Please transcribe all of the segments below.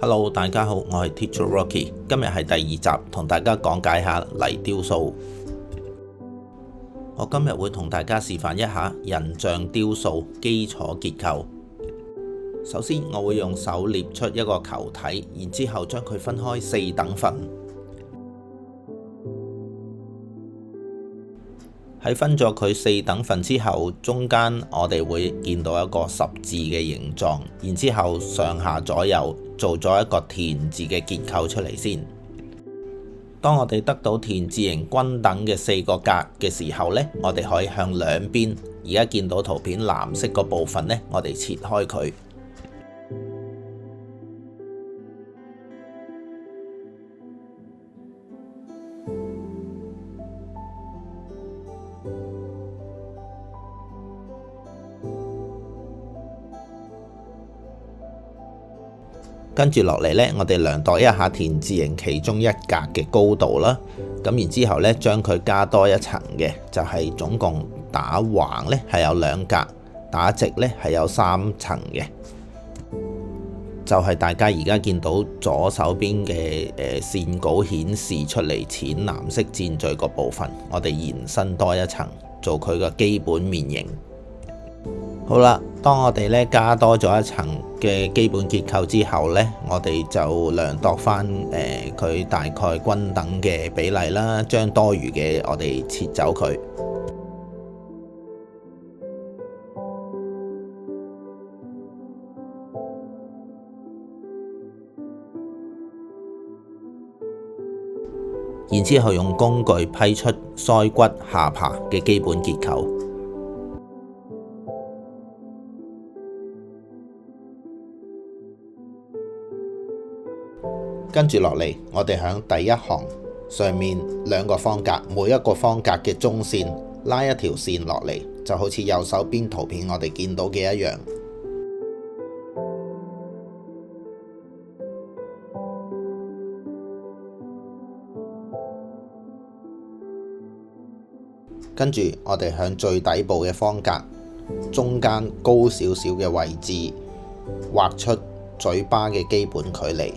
Hello， 大家好，我係 Teacher Rocky， 今日係第2集，同大家講解下泥雕塑。我今日會同大家示範一下人像雕塑基礎結構。首先，我會用手捏出一個球體，然之後將佢分開4等份。喺分咗佢4等份之後，中間我哋會見到一個十字嘅形狀，然之後上下左右做咗一個田字嘅結構出嚟先。當我哋得到田字形均等嘅4個格嘅時候呢，我哋可以向兩邊，而家見到圖片藍色個部分呢，我哋切開佢。跟住落嚟呢，我哋量度一下田字形其中一格嘅高度啦。咁然之後呢，將佢加多一層嘅，就係總共打橫呢係有2格，打直呢係有3層嘅。就係大家而家見到左手邊嘅線稿顯示出嚟淺藍色箭嘴個部分，我哋延伸多一層，做佢個基本面型。好啦，當我哋咧加多咗一層嘅基本結構之後呢，我哋就量度翻佢大概均等嘅比例啦，將多餘嘅我哋切走佢。然之後用工具批出腮骨下巴嘅基本結構。跟住落嚟，我哋喺第一行上面2個方格，每一個方格嘅中線拉一條線落嚟，就好似右手邊圖片我哋見到嘅一樣。跟住我哋喺最底部嘅方格中間高少少嘅位置畫出嘴巴嘅基本距離。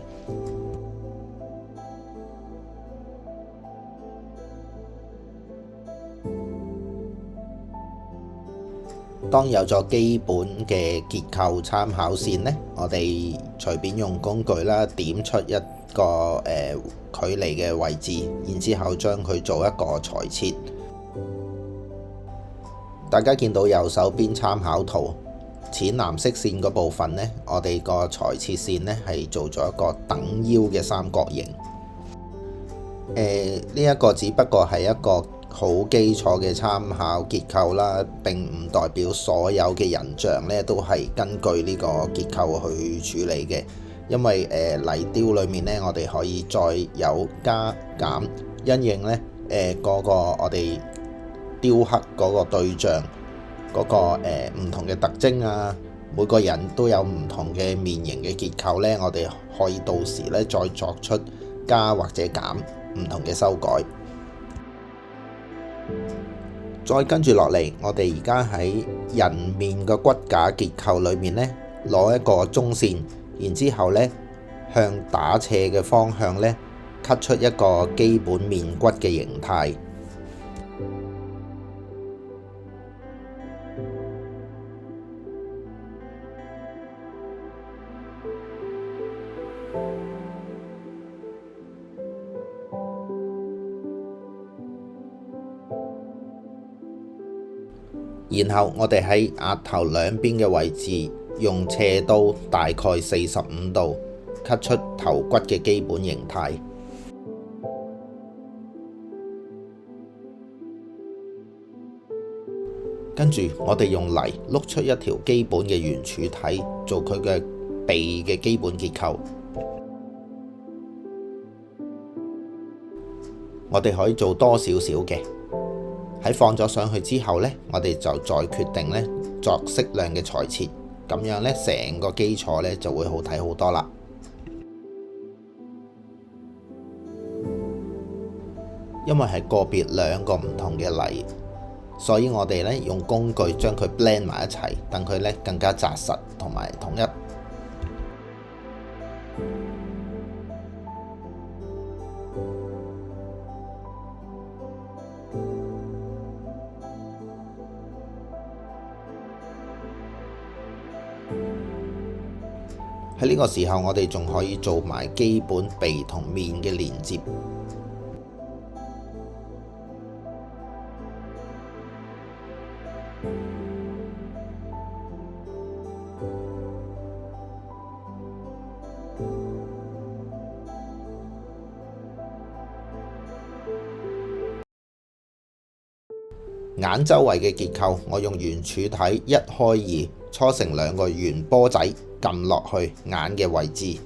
當有咗基本嘅結構參考線呢，我哋隨便用工具啦，點出一個距離嘅位置，然之後將佢做一個裁切。大家見到右手邊參考圖淺藍色線嗰部分呢，我哋個裁切線呢係做咗一個等腰嘅三角形。呢一個只不過係一個好基礎嘅參考結構啦，並唔代表所有嘅人像呢都係根據呢個結構去處理嘅。因為泥雕裏面呢，我哋可以再有加減，因應呢嗰個我哋雕刻嗰個對象嗰個唔同嘅特徵啊，每個人都有唔同嘅面型嘅結構呢，我哋可以到時呢再作出加或者減唔同嘅修改。再跟住落嚟，我哋而家喺人面嘅骨架結構裏面呢，攞一個中線，然之後呢向打斜嘅方向呢 cut 出一個基本面骨嘅形態。然後我哋喺額頭兩邊嘅位置用斜刀大概45度 cut 出頭骨嘅基本形態。跟住我哋用泥碌出一條基本嘅圓柱體，做佢嘅鼻嘅基本結構。我哋可以做多少少嘅。喺放咗上去之後呢，我哋就再決定呢作適量嘅裁切，咁樣呢成個基礎呢就會好睇好多啦。因為係個別2個唔同嘅泥，所以我哋呢用工具將佢 blend 埋一齊，等佢呢更加紮實同埋統一。喺呢個時候，我哋仲可以做埋基本鼻同面嘅連接。眼周圍嘅結構，我用圓柱體1開2搓成2個圓波仔，撳落去眼嘅位置。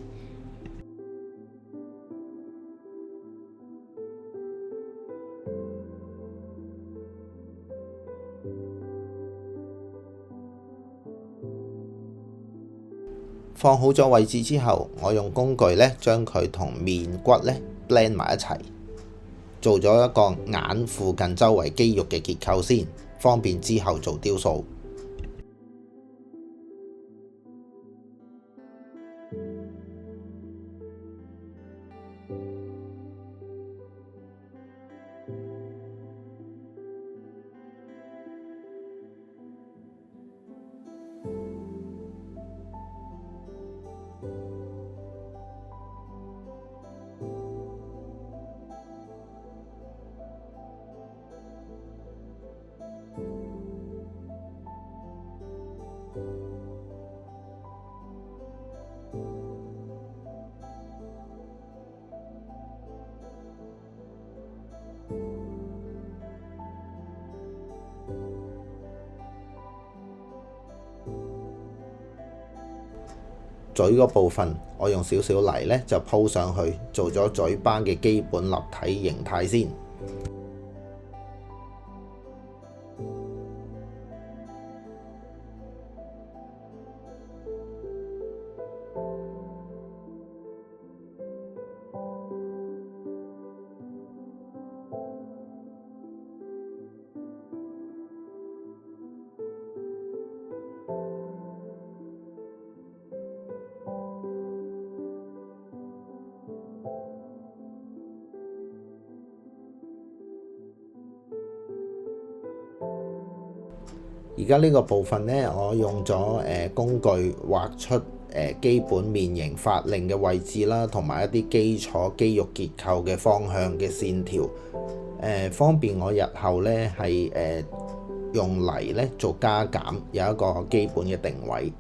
放好咗位置之後，我用工具咧將佢同面骨咧 blend 埋一齊，做咗一個眼附近周圍肌肉嘅結構先，方便之後做雕塑。嘴嗰部分，我用少少泥咧就鋪上去，做咗嘴巴嘅基本立體形態先。而家呢個部分呢，我用咗工具畫出基本面型法令嘅位置啦，同埋一啲基礎肌肉結構嘅方向嘅線條，方便我日後呢係用泥呢做加減，有一個基本嘅定位。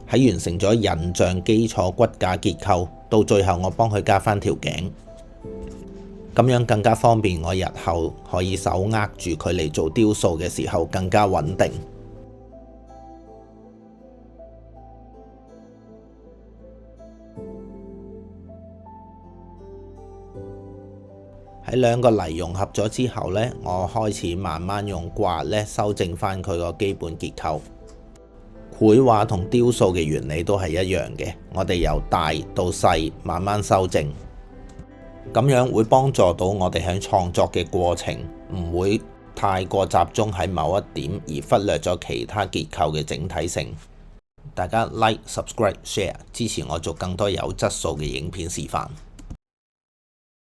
喺完成咗人像基礎骨架結構，到最後我幫佢加返條頸，咁樣更加方便我日後可以手握住佢嚟做雕塑嘅時候更加穩定。喺2個泥融合咗之後呢，我開始慢慢用刮咧修正返佢個基本結構。繪畫同雕塑嘅原理都係一樣嘅，我哋由大到細慢慢修正，咁樣會幫助到我哋喺創作嘅過程唔會太過集中喺某一點，而忽略咗其他結構嘅整體性。大家 like、subscribe、share， 支持我做更多有質素嘅影片示範。